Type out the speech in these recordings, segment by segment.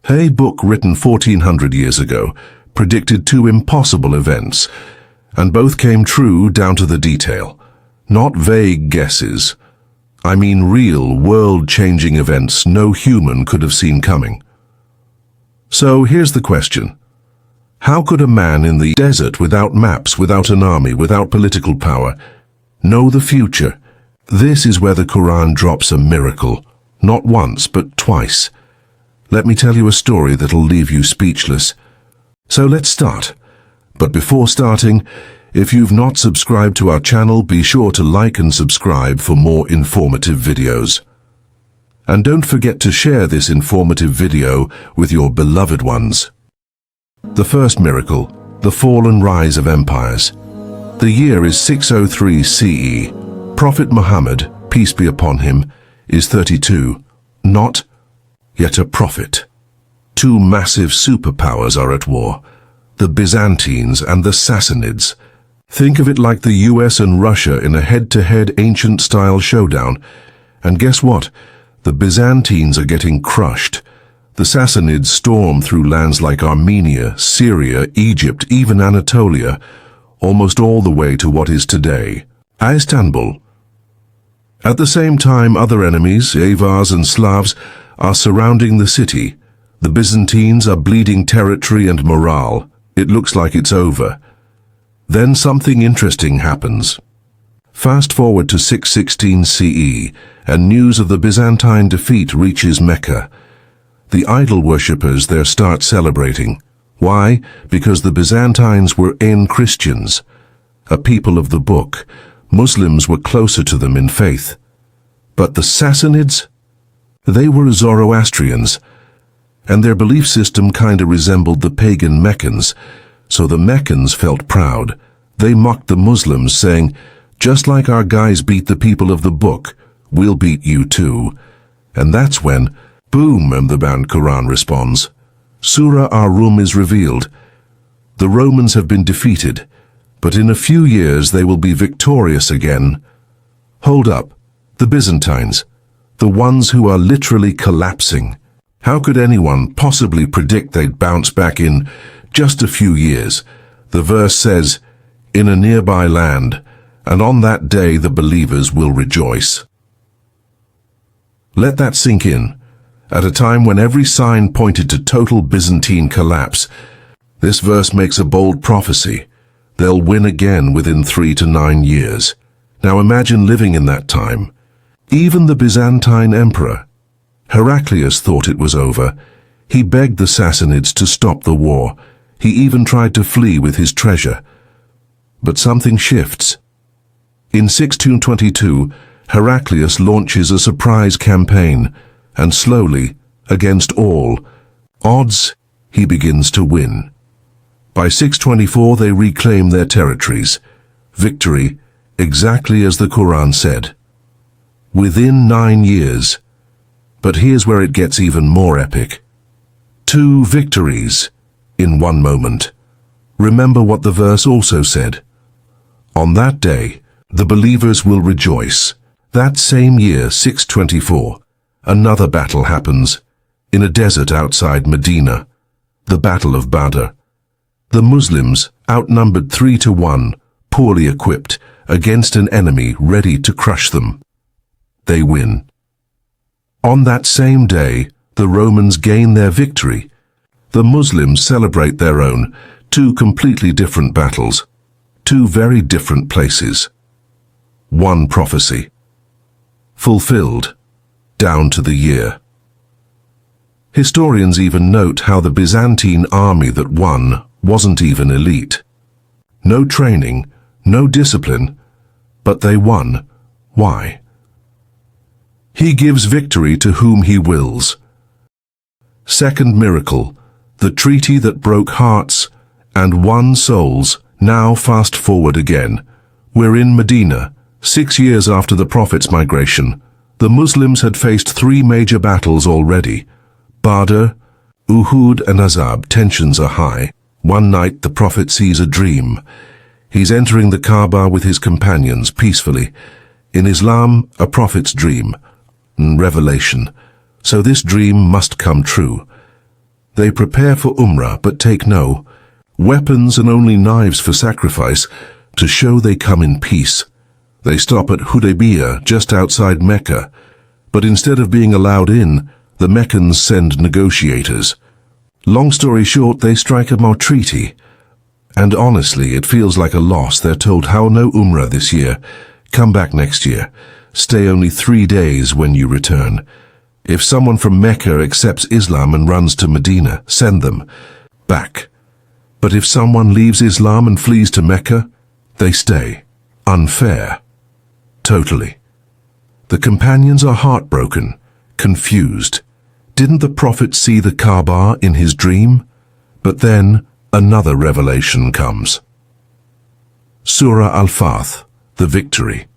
A book written 1400 years ago predicted two impossible events, and both came true down to the detail. Not vague guesses. I mean real, world-changing events no human could have seen coming. So here's the question. How could a man in the desert, without maps, without an army, without political power, know the future? This is where the Quran drops a miracle. Not once, but twice. Let me tell you a story that'll leave you speechless. So let's start. But before starting, if you've not subscribed to our channel, be sure to like and subscribe for more informative videos. And don't forget to share this informative video with your beloved ones. The first miracle, the fall and rise of empires. The year is 603 CE. Prophet Muhammad, peace be upon him, is 32, not yet a prophet. Two massive superpowers are at war, the Byzantines and the Sassanids. Think of it like the US and Russia in a head-to-head ancient-style showdown. And guess what? The Byzantines are getting crushed. The Sassanids storm through lands like Armenia, Syria, Egypt, even Anatolia, almost all the way to what is today Istanbul. At the same time, other enemies, Avars and Slavs, are surrounding the city. The Byzantines are bleeding territory and morale. It looks like it's over. Then something interesting happens. Fast forward to 616 CE, and news of the Byzantine defeat reaches Mecca. The idol worshippers there start celebrating. Why? Because the Byzantines were Christians, a people of the book. Muslims were closer to them in faith. But the Sassanids? They were Zoroastrians, and their belief system kinda resembled the pagan Meccans, so the Meccans felt proud. They mocked the Muslims, saying, "Just like our guys beat the people of the book, we'll beat you too." And that's when, boom, and the banned Quran responds. Surah Ar-Rum is revealed. The Romans have been defeated, but in a few years they will be victorious again. Hold up, the Byzantines, the ones who are literally collapsing. How could anyone possibly predict they'd bounce back in just a few years? The verse says, "In a nearby land, and on that day the believers will rejoice." Let that sink in. At a time when every sign pointed to total Byzantine collapse, this verse makes a bold prophecy. They'll win again within 3 to 9 years. Now imagine living in that time. Even the Byzantine Emperor, Heraclius, thought it was over. He begged the Sassanids to stop the war. He even tried to flee with his treasure. But something shifts. In 622, Heraclius launches a surprise campaign, and slowly, against all odds, he begins to win. By 624 they reclaim their territories. Victory, exactly as the Quran said. Within 9 years. But here's where it gets even more epic. 2 victories in one moment. Remember what the verse also said. On that day, the believers will rejoice. That same year, 624, another battle happens, in a desert outside Medina, the Battle of Badr. The Muslims, outnumbered 3 to 1, poorly equipped, against an enemy ready to crush them. They win. On that same day, the Romans gain their victory. The Muslims celebrate their own, 2 completely different battles, 2 very different places. One prophecy. Fulfilled. Down to the year. Historians even note how the Byzantine army that won wasn't even elite. No training, no discipline, but they won. Why? He gives victory to whom he wills. Second miracle, the treaty that broke hearts and won souls. Now fast forward again. We're in Medina, 6 years after the Prophet's migration. The Muslims had faced 3 major battles already. Badr, Uhud and Azab. Tensions are high. One night the Prophet sees a dream. He's entering the Kaaba with his companions peacefully. In Islam, a prophet's dream. Revelation. So this dream must come true. They prepare for Umrah but take no weapons and only knives for sacrifice to show they come in peace. They stop at Hudaybiyah just outside Mecca, but instead of being allowed in, the Meccans send negotiators. Long story short, they strike a more treaty. And honestly, it feels like a loss. They're told, how no Umrah this year. Come back next year. Stay only 3 days when you return. If someone from Mecca accepts Islam and runs to Medina, send them back. But if someone leaves Islam and flees to Mecca, they stay. Unfair. Totally. The companions are heartbroken, confused. Didn't the Prophet see the Kaaba in his dream? But then another revelation comes. Surah Al-Fath, the Victory.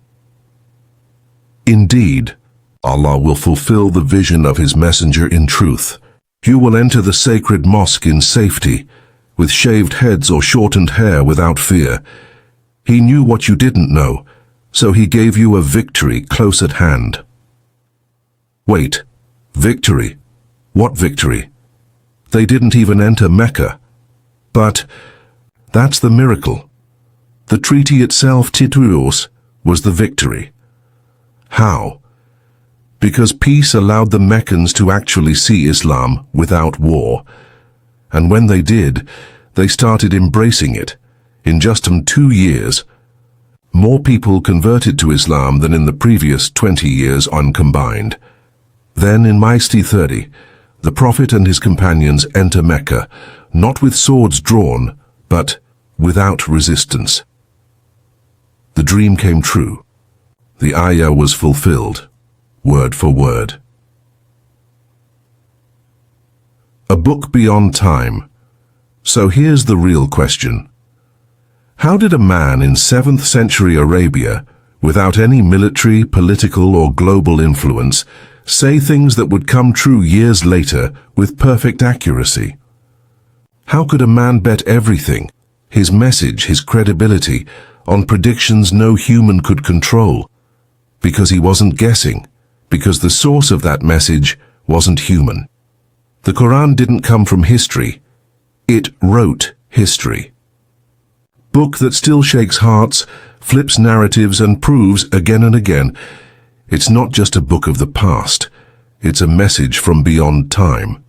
Indeed, Allah will fulfill the vision of His messenger in truth. You will enter the sacred mosque in safety, with shaved heads or shortened hair without fear. He knew what you didn't know, so He gave you a victory close at hand. Wait, victory? What victory? They didn't even enter Mecca. But that's the miracle. The treaty itself, Victories, was the victory. How? Because peace allowed the Meccans to actually see Islam without war. And when they did, they started embracing it. In just 2 years, more people converted to Islam than in the previous 20 years uncombined. Then in Mecca 30, the Prophet and his companions enter Mecca, not with swords drawn, but without resistance. The dream came true. The ayah was fulfilled, word for word. A book beyond time. So here's the real question. How did a man in 7th century Arabia, without any military, political, or global influence, say things that would come true years later with perfect accuracy? How could a man bet everything, his message, his credibility, on predictions no human could control? Because he wasn't guessing, because the source of that message wasn't human. The Quran didn't come from history, it wrote history. Book that still shakes hearts, flips narratives, and proves again and again, it's not just a book of the past, it's a message from beyond time.